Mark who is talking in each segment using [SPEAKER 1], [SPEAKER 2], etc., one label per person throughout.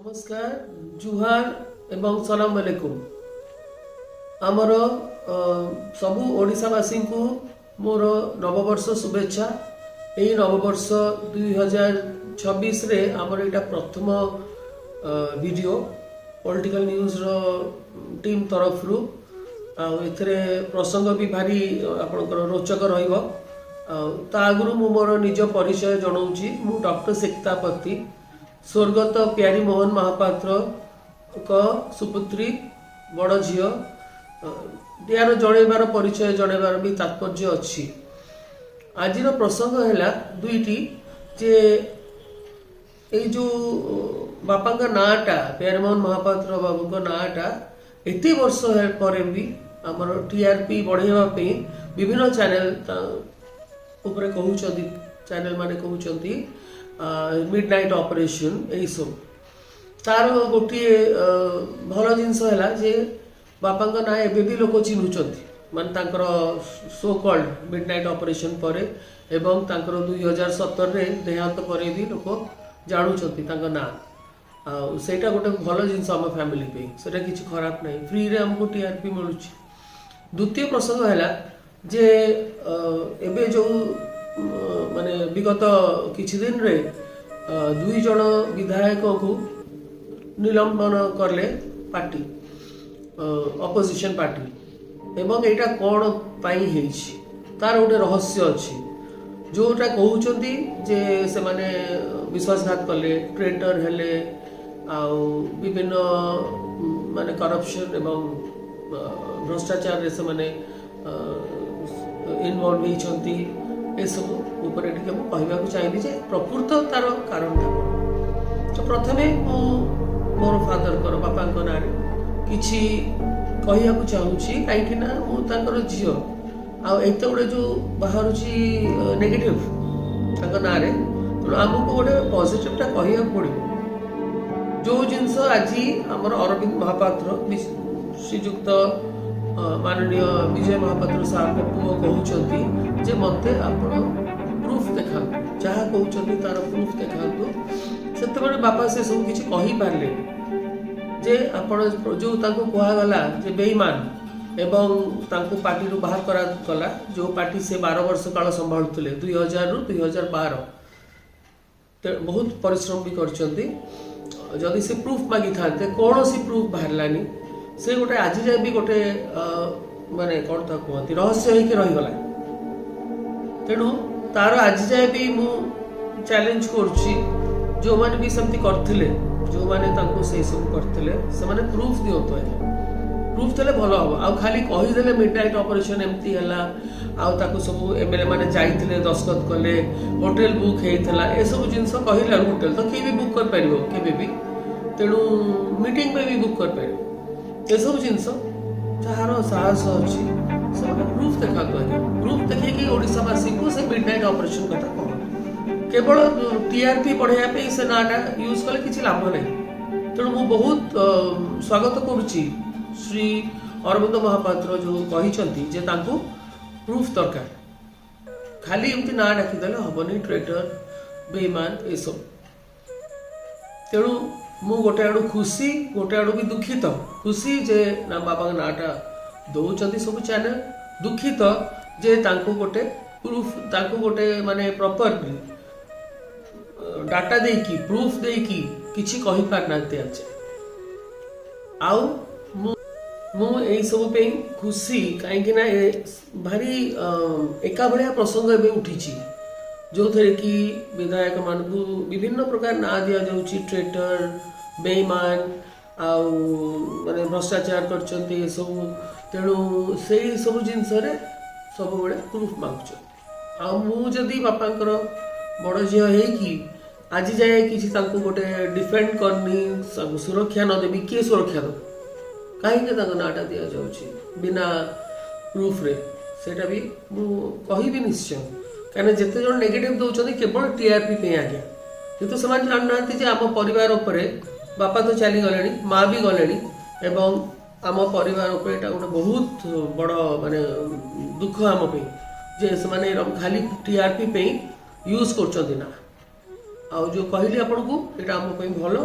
[SPEAKER 1] नमस्कार जुहार एवं सलाम अलैकुम आमर सबु ओडिशावासी को मोर नववर्ष शुभेच्छा। यही नववर्ष 2026 रे आमर एटा प्रथम वीडियो पॉलिटिकल न्यूज रो टीम तरफ रु एथरे प्रसंग भी भारी आपनकर रोचक रहिबो। ता आगुरु मु मोर निज परिचय जणाउची। मु डॉक्टर सेक्तापति स्वर्गत प्यारी मोहन महापात्र का सुपुत्री बड़ झी यार जनइबार परिचय जनइबार भी तात्पर्य अच्छी। आज प्रसंग है दुईटी जे এই जो बापा का नाटा प्यारी मोहन महापात्र बाबू का नाटा एत वर्ष पर भी आमर टीआरपी बढ़ाई विभिन्न चैनल उपरे कहउचंती चैनल माने कहउचंती मिडनाइट ऑपरेशन यही सब तार गोटे भल जिनस है जे बापा ना एबे भी लोक चिन्हुचंती मान तांकर सो कॉल्ड मिडनाइट ऑपरेशन पर एवं तांकर 2017 रे देहांत पर भी लोक जानुचंती तांका ना सेटा गोटे भल जिनस आम फैमिली पे सेटा किछि खराब नहीं फ्री रे हमको टीआरपी मिलुची। द्वितीय प्रसंग है जे एबे जो माने विगत किछि दिन रे दुई जन विधायक को निलंबन करले पार्टी अपोजिशन पार्टी एवं एटा कोन पाई हेछि तार गोटे रहस्य अछि जोटा कहउचंती जे से माने विश्वासघात कले ट्रेटर हेले आ विभिन्न माने करप्शन एवं भ्रष्टाचार रे से माने इन्वॉल्व होइचंती ए सब ऊपर कहवा चाहिए जे प्रकृत तार कारण तो प्रथमे मोर फादर कर बापा ना किछि कहवा चाहूँगी कहीं झील आत गोटे जो बाहर नेगेटिव ना तेणु आमको गोटे पॉजिटिवटा कहवा पड़ो जो जिनस आज आमर अरविंद महापात्र श्रीजुक्त माननीय विजय महापात्र साहब पुओ कहउचंती जे मते आपण प्रूफ देखा जहाँ कहउचंती तार प्रूफ देखा सेतबेले बापा से सब किछि कहि पारले जे आपण जो ताको कहा गला जे बेईमान एवं ताको पार्टी रु बाहर करा गला जो पार्टी से 12 वर्ष काल संभाळुतले 2000 रु 2012 बहुत परिश्रम भी करचंती जदि से प्रूफ मागी थाते कौन सी प्रूफ बाहरलानी से गोटे आज जाए भी गोटे माने कौन था कहती रहस्य होके रहीगला तेणु तार आज जाए भी मु चैलेंज करुच्ची जो माने भी सेमती करथिले जो माने तांको से सब करथिले से माने प्रूफ दियंतो है प्रूफ देले भलो हो आ खाली कहि देले मिडनाइट ऑपरेशन एमती हला आ ताको सब एमएलए माने जाइथिले दस्तखत कले होटल बुक हेइथला ए सब जिंस कहिला होटल तो के भी बुक कर परिबो केबे भी तेणु मीटिंग में भी बुक कर परिबो ये सब जिनस जार साहस अच्छी से प्रूफ देखा प्रूफ देखिए ओडिशावासी को से मिडनाइट ऑपरेशन कथा कह केवल टीआरपी बढ़ाई से नाटा यूज कले किसी लाभ नहीं तेणु मु बहुत स्वागत करुच्ची श्री अरविंद महापात्र जो कहते जे तांको प्रूफ दरकार खाली एमती ना डाकिदेले हेनी ट्रेटर बेईमान ये सब तेणु मु गोटे आड़ू खुशी गोटे आड़ू भी दुखित खुशी जे ना बाबा नाटा दौरान सब चैनल दुखित जे तांको गोटे प्रूफ तांको गोटे माने प्रॉपर डाटा देकी प्रूफ देकी किछि कहि पार नाते आज आउ मु एई सब पे खुशी काहे ना भारी एका भलिया प्रसंग एबे उठिछि जो थे कि विधायक मान को विभिन्न प्रकार ना दिया जाउची ट्रेटर बेईमान आउ माने भ्रष्टाचार करचंती ए सब तेणु से सब जिनस रे सब बड़े प्रूफ मांगछ आ मु जदी बापांकर बड़ झी है कि आज जाए किसी तांको गोटे डिफेंड करनी सब सुरक्षा न देबी के सुरक्षा दो काहे के तांको नाटा दिया जाउची बिना प्रूफ रे सेटा भी मु कहि भी निश्चय कहीं जिते जन नेगेटिव दौरान केवल टीआरपी पे आज्ञा कितु से जानना आम परिवार उपरे बापा तो चली गले माँ भी गले एवं आम परिवार गोटे बहुत बड़ माने दुख आम पे जे से खाली टीआरपी पे यूज कर जो कहली आपन को एटा आम भल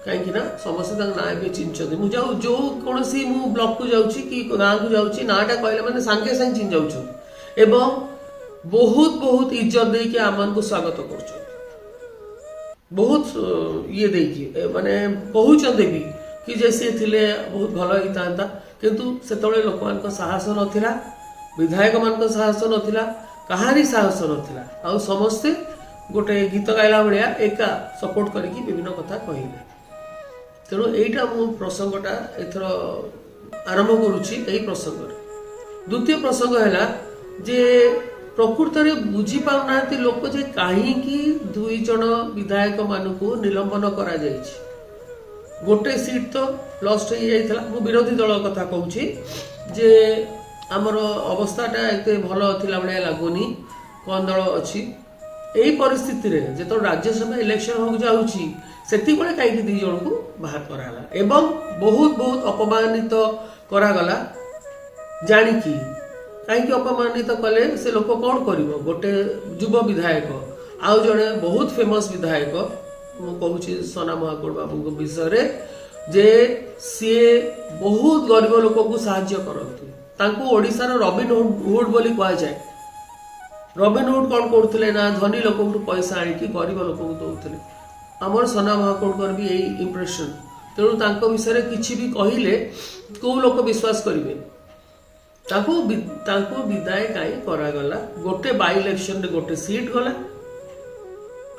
[SPEAKER 1] कहीं समस्त ना भी चिन्हते मुझे जो कौन सी ब्लॉक को जाऊँगी कि गाँव को जाऊँगी नाटा कहले मैंने सांगे सांगे चिन्ह जाऊँ एवं बहुत बहुत इज्जत दे कि आम को स्वागत कर बहुत ये देखिए माने कहते भी कि जे सी थिले बहुत भल होता किंतु से लोक मान साहस नाला विधायक मान साहस नाला कहानी साहस नाला आ समस्ते गोटे गीत गाइला भाया एका सपोर्ट करके विभिन्न कथा कहले तेणु यहीटा मु प्रसंगटा एथर आरंभ करुच्ची यही प्रसंग द्वितीय प्रसंग है जे प्रकृत में बुझी पाना लोक जे कहीं दुई जन विधायक मानक निलंबन करा गोटे सीट तो लस्ट हो जाता मु विरोधी दल कथा कहूँ जे आमर अवस्थाटा एत भल थिला भाया लगुनि कौन दल अच्छी यही परिस्थिति रे जो राज्यसभा इलेक्शन हो जाऊँगी से कहीं दी जन को बाहर कराला एवं बहुत बहुत अपमानित करागला जानिकी कहीं अपमानित कले से लोक कौन कर गोटे युव विधायक आउ जड़े बहुत फेमस विधायक मुझे सोना महाकुड़ बाबू विषय जे सी बहुत गरीब लोक को साहाय्य करती ओडिशार रॉबिन हुड बोली कह जाए रॉबिन हुड कौन करते ना धनी लोक पैसा आनिकी गरीब लोक दौले आमर सोना महाकुड़ भी यही इम्प्रेशन तेणु विषय किसी भी कहले कौ लोक विश्वास करेंगे विदाय कहीं करागला गोटे बाई इलेक्शन गोटे सीट गला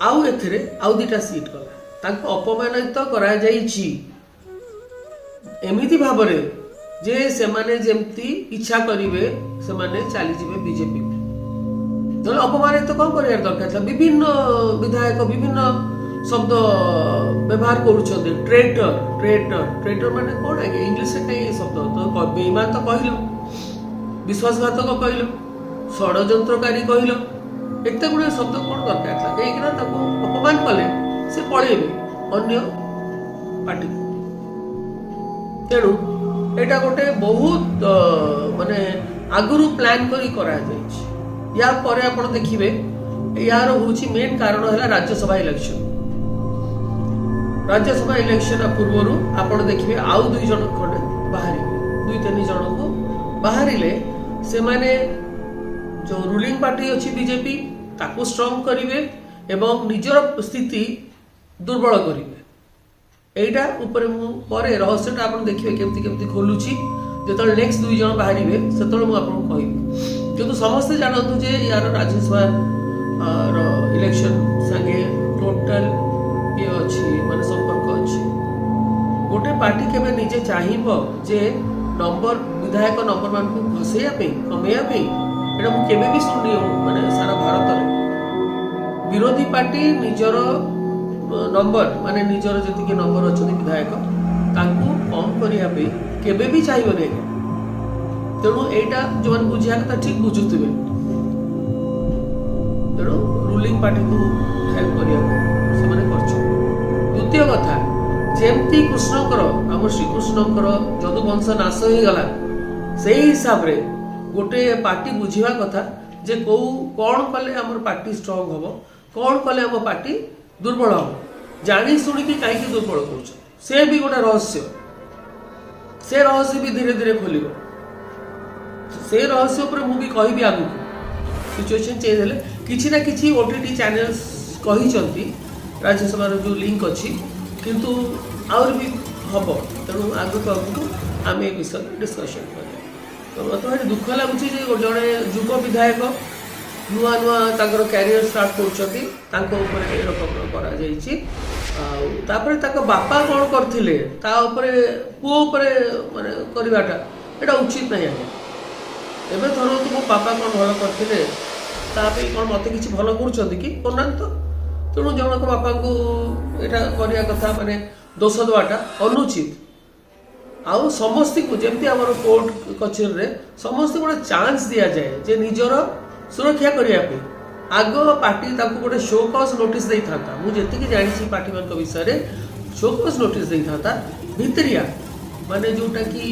[SPEAKER 1] आउ एथिरे आउ दुटा सीट गला अपमानित करा जाइछि एमिति भाबरे जे सेमाने जेमती इच्छा करिवे सेमाने चली जिवे बीजेपी तो अपमानित तो कौन कर दरकार था विभिन्न विधायक विभिन्न शब्द व्यवहार करुछन्ते ट्रेटर ट्रेटर ट्रेटर माने कोन आगे इंग्लिश रे कई शब्द तो बेईमान तो कहलो विश्वासघातक कहल षड्यंत्रकारी कहल एत गुड़े शब्द कौन दरकार था कहीं अपमान कले से पलैबे अन्य पार्टी तेणु एटा गोटे बहुत माने आगुरु प्लान करी करा जाइछि या परे आपण देखिबे यार होछि मेन कारण है राज्यसभा इलेक्शन पूर्व आपण देखिबे आउ दुई जन खंडे बाहरी दुई तीन जन को बाहरिले से माने जो रूलिंग पार्टी अच्छी बीजेपी ताको स्ट्रॉन्ग करिवे एवं निजर स्थिति दुर्बल करिवे एटा ऊपर मु परे रहस्यटा आपण देखिबे केमती केमती खोलुची जेतल नेक्स्ट दुई जन बाहरिवे सेतल मु आपण कहिबी किंतु समस्त जानतु जे यार राज्यसभा रो इलेक्शन संगे टोटल ये अच्छी माने संपर्क अच्छी गोटे पार्टी केबे निजे चाहिबो जे नंबर विधायक नंबर मान को घसैया कमैया एटा मु केबे भी सुनी माने सारा भारत रे विरोधी पार्टी निजर नंबर माने निजर जति नंबर अछि विधायक तांको कम करिया केबे भी चाहिबो नै तेणु एटा जो मन बुझिया कथा ठीक बुझुथिबे तेणु रूलिंग पार्टी को हेल्प करिया से माने करछ द्वितीय कथा जेमती कृष्णकर आम श्रीकृष्णकर जदुवंश नाश हो गला से हिसाब रे गोटे पार्टी बुझिवा कथा जे को कौन कले आम पार्टी स्ट्रॉन्ग हम कौन कले आम पार्टी दुर्बल हम जानी शुणिकी कहीं दुर्बल कर से भी गोटे रहस्य से रहस्य भी धीरे धीरे खोल से रहस्य पर मुझे कहबी आगु सिचुएशन चेंज हेले किछि ना किछि ओटीटी चैनल्स कही राज्यसभा जो लिंक अच्छी किंतु आउर भी हम तेणु आगे आगे आम ए विषय डिस्कसन करें तो मत भाई दुख लगुच जड़े युव विधायक नुआ नुआ कैरियर स्टार्ट कर बापा कौन करते पुओ माने करवाटा एटा उचित नहीं आगे एवं धर मो बापा कौन भल करते कौन मत कि भल कर करना तो तेणु जनक बापा को यहाँ करने कथा माने दोष देवाटा अनुचित आउ समस्त को जमी आम कोर्ट कचेरी रे समस्त गोटे चांस दि जाए जे निजर सुरक्षा करने आग पार्टी गोटे शोकस नोटिस दे था मुझे जानी पार्टी मान विषय में शोकस नोटिस दे था भितरिया माने जोटा कि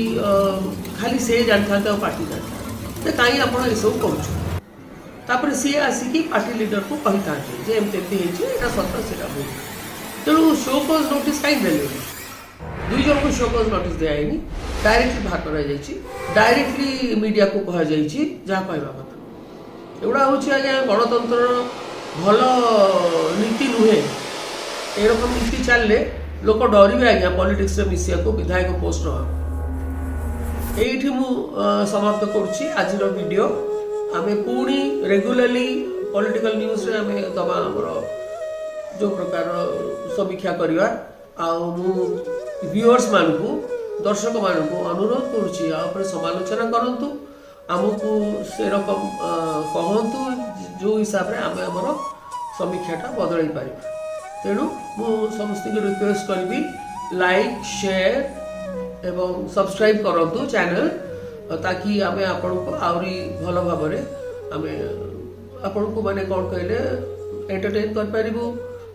[SPEAKER 1] खाली से जानी था पार्टी जानी कहीं आप सब कर सी आसिकी पार्टी लीडर को कही था एमती सत से भूल तेणु शो कज नोटिस कहीं देले दुई जन को शो कज नोटिस दिखाई डायरेक्टली बाहर कर डायरेक्टली मीडिया को कह जहाँ कहवा कथा एगुड़ा हूँ आज्ञा गणतंत्र भल नीति नुहे एरकम नीति चलले लोक डरवे आज्ञा पॉलिटिक्स रे मिसिया को विधायक पोस्ट यही मु समाप्त करुच्ची आज वीडियो आमे पुणी रेगुलरली पॉलिटिकल न्यूज रे आमे दबा हमर जो प्रकार समीक्षा करवा व्यूअर्स मान को दर्शक मान को अनुरोध करुच्ची समालोचना करंतु आमको से रकम कहतु जो हिसाब रे आमे हमर समीक्षाटा बदल पार तेणु मु समस्त रिक्वेस्ट करी लाइक शेयर एवं सब्सक्राइब करंतु चैनल ताकि आमे आपण को आउरी भल भाव आमे आपण को माने कौन कहले एंटरटेन कर पारिबु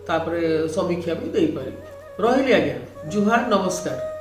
[SPEAKER 1] तापरे समीक्षा भी दे पारिबु रहिली आज्ञा जुहार नमस्कार।